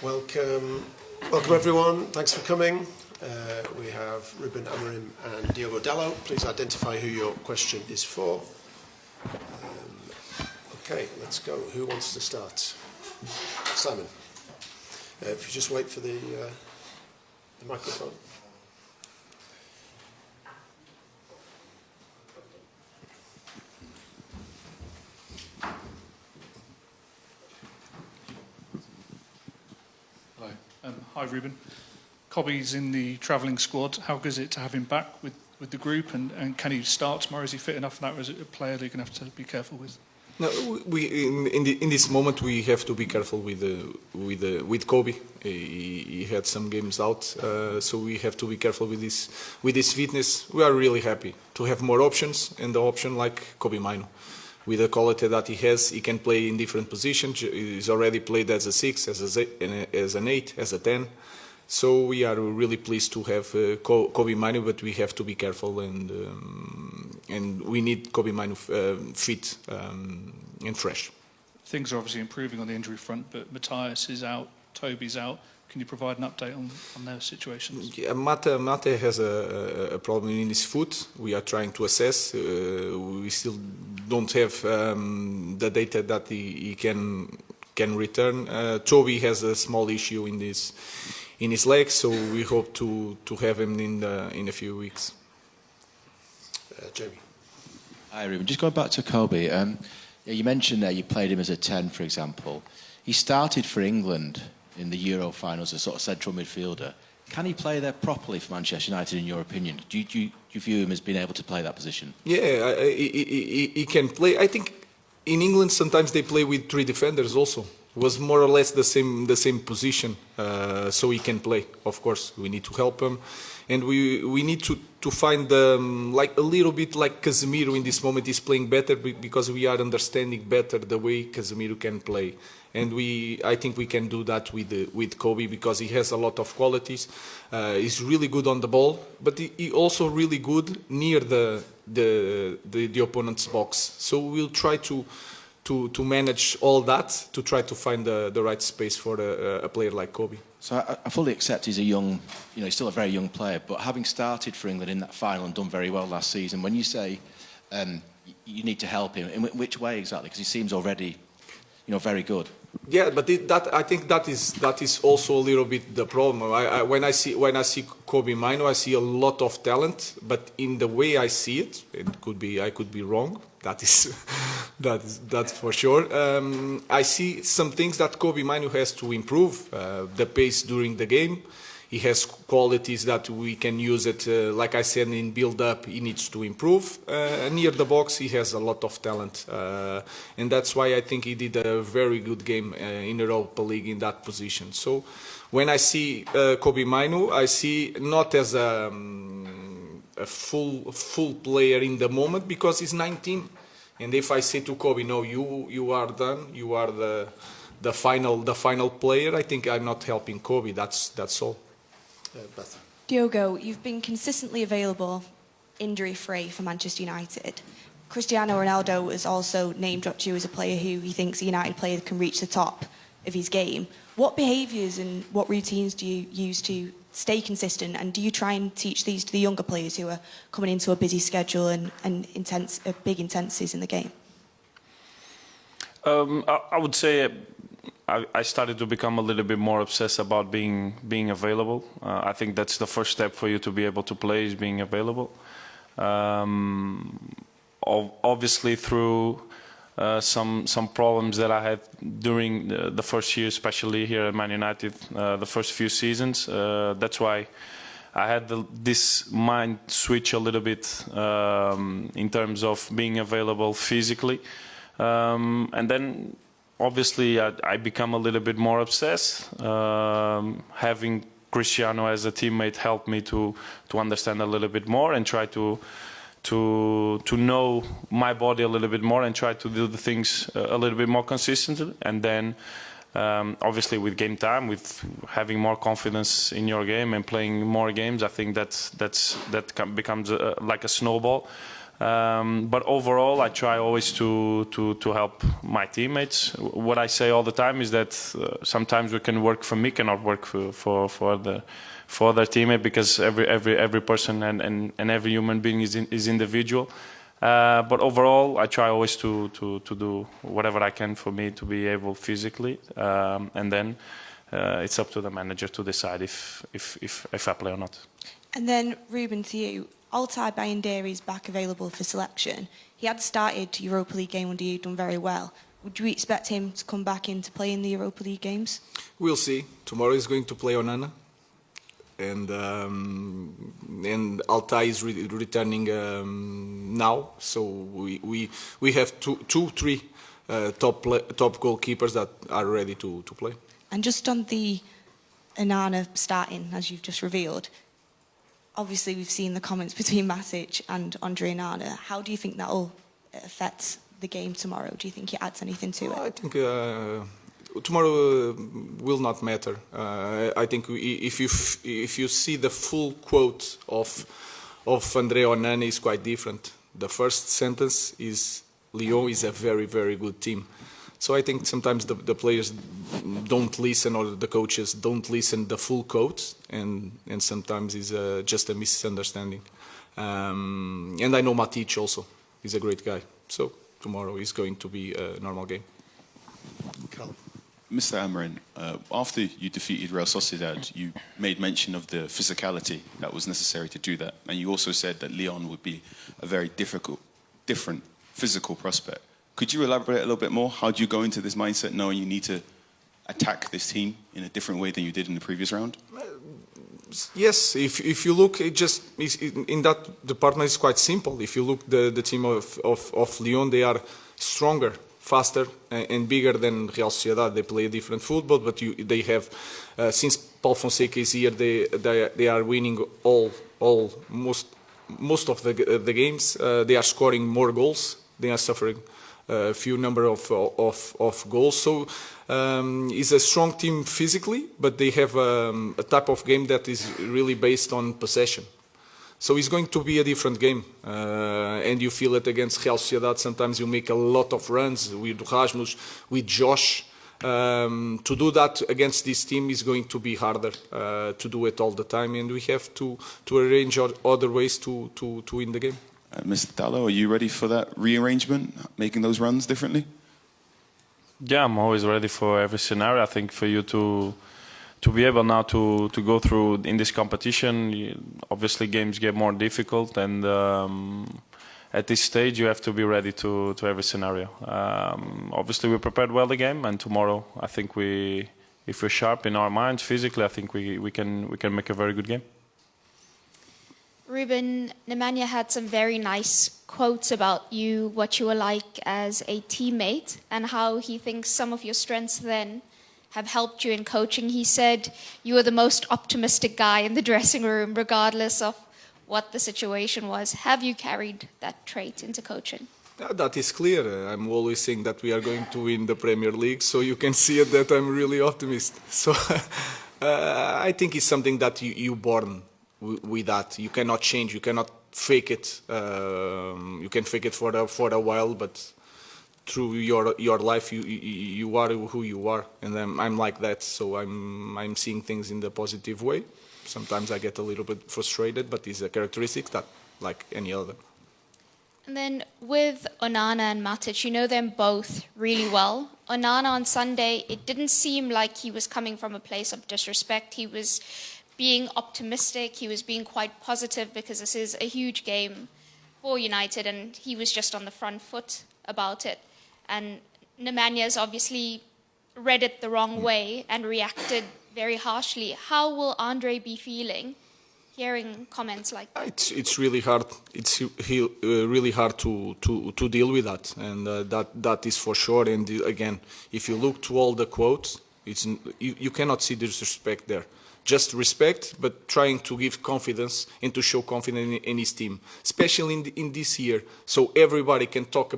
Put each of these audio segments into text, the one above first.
Welcome everyone. Thanks for coming. We have Luben, Amorin and Diogo Dallo. Please identify who your question is for. Okay, let's go. Who wants to start? Simon. If you just wait for the microphone. Hello. Hi, Ruben. Cobby's in the travelling squad. How good is it to have him back with the group? And can he start tomorrow? Is he fit enough for that, or is it a player that you're going to have to be careful with? No, in this moment we have to be careful with Kobe. He had some games out, so we have to be careful with his fitness. We are really happy to have more options, and the option like Kobe Maino, with the quality that he has, he can play in different positions. He's already played as a 6, as an 8, as a 10. So we are really pleased to have Kobe Maino, but we have to be careful, and we need Kobe Maino fit and fresh. Things are obviously improving on the injury front, but Matthias is out, Toby's out. Can you provide an update on their situations? Yeah, Mate has a problem in his foot. We are trying to assess. We still don't have the data that he can return. Toby has a small issue in his legs, so we hope to have him in a few weeks. Jamie. Hi, Ruben. Just going back to Kobe. You mentioned there you played him as a 10, for example. He started for England in the Euro finals as a sort of central midfielder. Can he play there properly for Manchester United, in your opinion? Do you view him as being able to play that position? Yeah, he can play. I think in England sometimes they play with 3 defenders also. It was more or less the same position, so he can play. Of course, we need to help him, and we need to find like a little bit like Casemiro in this moment is playing better because we are understanding better the way Casemiro can play, and I think we can do that with Kobe because he has a lot of qualities. He's really good on the ball, but he also really good near the opponent's box. So we'll try to manage all that, to try to find the right space for a player like Kobe. So I fully accept he's a young, he's still a very young player, but having started for England in that final and done very well last season, when you say you need to help him, in which way exactly? Because he seems already, very good. Yeah, but I think that is also a little bit the problem. When I see Kobe Maino, I see a lot of talent, but in the way I see it, I could be wrong. That's for sure. I see some things that Kobe Maino has to improve. The pace during the game. He has qualities that we can use it. Like I said, in build-up, he needs to improve. Near the box, he has a lot of talent. And that's why I think he did a very good game in Europa League in that position. So when I see Kobe Maino, I see not as a full player in the moment because he's 19. And if I say to Kobe, no, you are done, you are the final player, I think I'm not helping Kobe. That's all. Beth. Diogo, you've been consistently available, injury-free for Manchester United. Cristiano Ronaldo has also name-dropped you as a player who he thinks a United player can reach the top of his game. What behaviours and what routines do you use to stay consistent, and do you try and teach these to the younger players who are coming into a busy schedule and big intensities in the game? I would say I started to become a little bit more obsessed about being available. I think that's the first step for you to be able to play, is being available. Obviously through some problems that I had during the first year, especially here at Man United, the first few seasons. That's why I had this mind switch a little bit in terms of being available physically. And then obviously I become a little bit more obsessed. Having Cristiano as a teammate helped me to understand a little bit more and try to know my body a little bit more and try to do the things a little bit more consistently. And then obviously with game time, with having more confidence in your game and playing more games, I think that becomes like a snowball. But overall, I try always to help my teammates. What I say all the time is that sometimes we can work for me, cannot work for other teammate, because every person and every human being is individual. But overall, I try always to do whatever I can for me to be able physically, and then it's up to the manager to decide if I play or not. And then, Ruben, to you, Altay Bayindiri is back available for selection. He had started the Europa League game under you, done very well. Would you expect him to come back in to play in the Europa League games? We'll see. Tomorrow he's going to play Onana, and Altay is returning now. So we have three top goalkeepers that are ready to play. And just on the Onana starting, as you've just revealed, obviously we've seen the comments between Matic and Andre Onana. How do you think that will affect the game tomorrow? Do you think it adds anything to it? I think tomorrow will not matter. I think if you see the full quote of Andre Onana, is quite different. The first sentence is Lyon is a very, very good team. So I think sometimes the players don't listen, or the coaches don't listen the full quote, and sometimes it's just a misunderstanding. And I know Matic also. He's a great guy. So tomorrow is going to be a normal game. Carl. Mr. Amorin, after you defeated Real Sociedad, you made mention of the physicality that was necessary to do that. And you also said that Lyon would be a very different physical prospect. Could you elaborate a little bit more? How do you go into this mindset knowing you need to attack this team in a different way than you did in the previous round? Yes, if you look, in that department it's quite simple. If you look the team of Lyon, they are stronger, faster and bigger than Real Sociedad. They play a different football, but they have since Paul Fonseca is here, they are winning most of the games. They are scoring more goals. They are suffering a few number of goals. So it's a strong team physically, but they have a type of game that is really based on possession. So it's going to be a different game, and you feel it against Real Sociedad. Sometimes you make a lot of runs with Rasmus, with Josh. To do that against this team is going to be harder to do it all the time, and we have to arrange other ways to win the game. Mr. Dallo, are you ready for that rearrangement, making those runs differently? Yeah, I'm always ready for every scenario. I think for you to be able now to go through in this competition, obviously games get more difficult, and at this stage you have to be ready to every scenario. Obviously we prepared well the game, and tomorrow I think if we're sharp in our minds physically, I think we can make a very good game. Ruben, Nemanja had some very nice quotes about you, what you were like as a teammate, and how he thinks some of your strengths then have helped you in coaching. He said you were the most optimistic guy in the dressing room, regardless of what the situation was. Have you carried that trait into coaching? That is clear. I'm always saying that we are going to win the Premier League, so you can see it that I'm really optimistic. So I think it's something that you born with that. You cannot change. You cannot fake it. You can fake it for a while, but through your life, you are who you are, and I'm like that. So I'm seeing things in the positive way. Sometimes I get a little bit frustrated, but it's a characteristic that like any other. And then with Onana and Matic, you know them both really well. Onana on Sunday, it didn't seem like he was coming from a place of disrespect. He was being optimistic. He was being quite positive because this is a huge game for United, and he was just on the front foot about it. And Nemanja's obviously read it the wrong way and reacted very harshly. How will Andre be feeling hearing comments like that? It's really hard. It's really hard to deal with that, and that is for sure. And again, if you look to all the quotes, you cannot see disrespect there. Just respect, but trying to give confidence and to show confidence in his team, especially in this year. So everybody can talk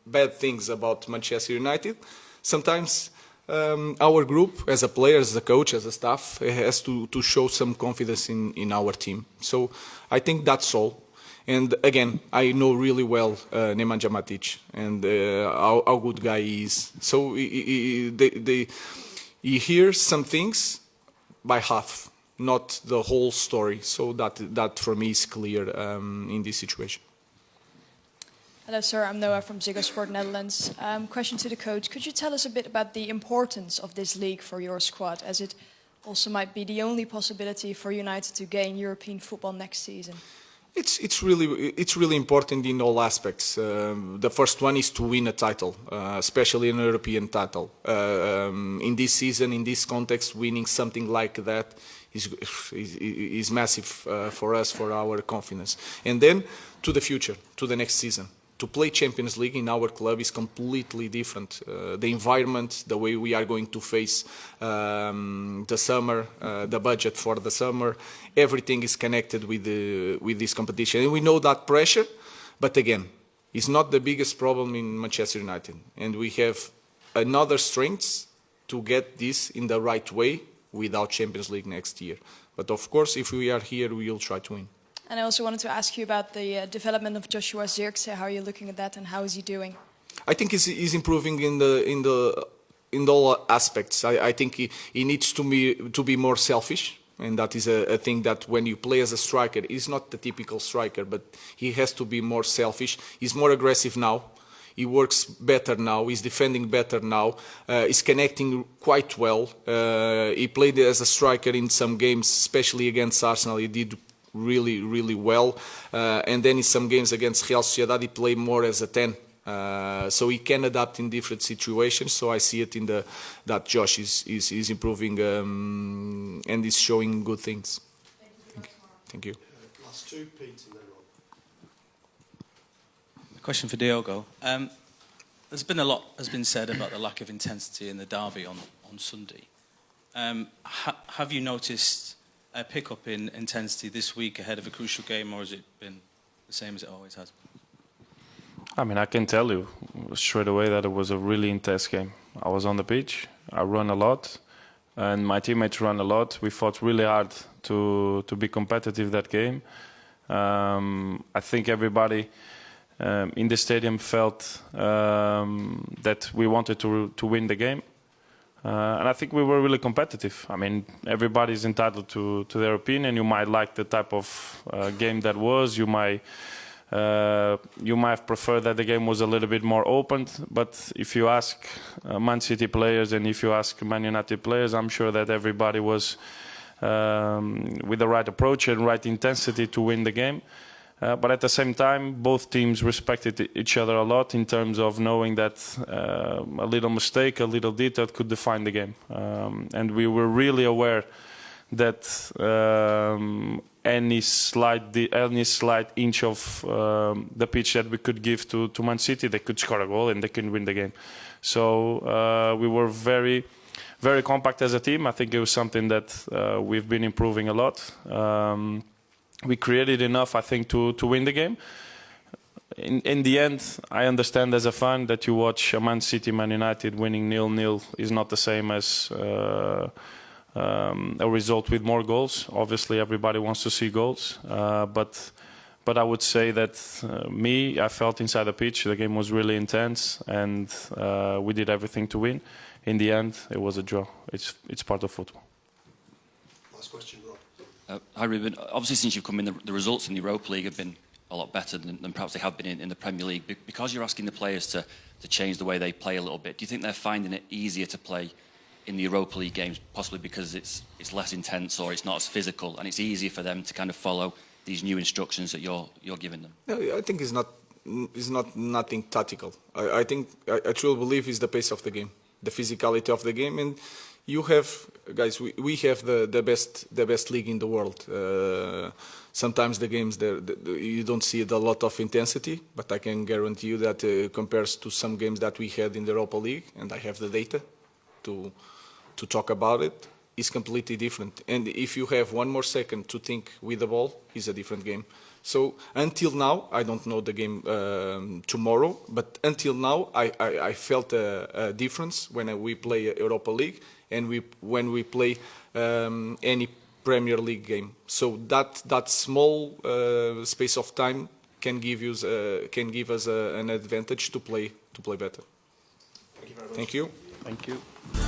bad things about Manchester United. Sometimes our group, as a player, as a coach, as a staff, has to show some confidence in our team. So I think that's all. And again, I know really well Nemanja Matic and how good guy he is. So he hears some things by half, not the whole story. So that for me is clear in this situation. Hello, sir. I'm Noah from Ziggo Sport Netherlands. Question to the coach. Could you tell us a bit about the importance of this league for your squad, as it also might be the only possibility for United to gain European football next season? It's really important in all aspects. The first one is to win a title, especially an European title. In this season, in this context, winning something like that is massive for us, for our confidence. And then to the future, to the next season. To play Champions League in our club is completely different. The environment, the way we are going to face the summer, the budget for the summer, everything is connected with this competition. And we know that pressure, but again, it's not the biggest problem in Manchester United. And we have another strengths to get this in the right way without Champions League next year. But of course, if we are here, we will try to win. And I also wanted to ask you about the development of Joshua Zirkzee. How are you looking at that, and how is he doing? I think he's improving in all aspects. I think he needs to be more selfish, and that is a thing that when you play as a striker, he's not the typical striker, but he has to be more selfish. He's more aggressive now. He works better now. He's defending better now. He's connecting quite well. He played as a striker in some games, especially against Arsenal. He did really well, and then in some games against Real Sociedad he played more as a 10, so he can adapt in different situations. So I see it in that Josh is improving and is showing good things. Thank you. Last two, Pete, and then Rob. A question for Diogo. There's been a lot has been said about the lack of intensity in the derby on Sunday. Have you noticed a pick-up in intensity this week ahead of a crucial game, or has it been the same as it always has been? I mean, I can tell you straight away that it was a really intense game. I was on the pitch, I run a lot, and my teammates run a lot. We fought really hard to be competitive that game. I think everybody in the stadium felt that we wanted to win the game. And I think we were really competitive. I mean, everybody's entitled to their opinion. You might like the type of game that was. You might have preferred that the game was a little bit more open. But if you ask Man City players and if you ask Man United players, I'm sure that everybody was with the right approach and right intensity to win the game. But at the same time, both teams respected each other a lot in terms of knowing that a little mistake, a little detail could define the game. And we were really aware that any slight inch of the pitch that we could give to Man City, they could score a goal and they could win the game. So we were very, very compact as a team. I think it was something that we've been improving a lot. We created enough, I think, to win the game. In the end, I understand as a fan that you watch a Man City, Man United winning 0-0 is not the same as a result with more goals. Obviously, everybody wants to see goals. But I would say that I felt inside the pitch, the game was really intense, and we did everything to win. In the end, it was a draw. It's part of football. Last question, Rob. Hi, Ruben. Obviously, since you've come in, the results in the Europa League have been a lot better than perhaps they have been in the Premier League. Because you're asking the players to change the way they play a little bit, do you think they're finding it easier to play in the Europa League games, possibly because it's less intense or it's not as physical, and it's easier for them to kind of follow these new instructions that you're giving them? No, I think it's not nothing tactical. I truly believe it's the pace of the game, the physicality of the game, and you have, guys, we have the best league in the world. Sometimes the games you don't see a lot of intensity, but I can guarantee you that compares to some games that we had in the Europa League, and I have the data to talk about it, is completely different. And if you have one more second to think with the ball, it's a different game. So until now, I don't know the game tomorrow, but until now, I felt a difference when we play Europa League and when we play any Premier League game. So that small space of time can give us an advantage to play better. Thank you very much. Thank you. Thank you.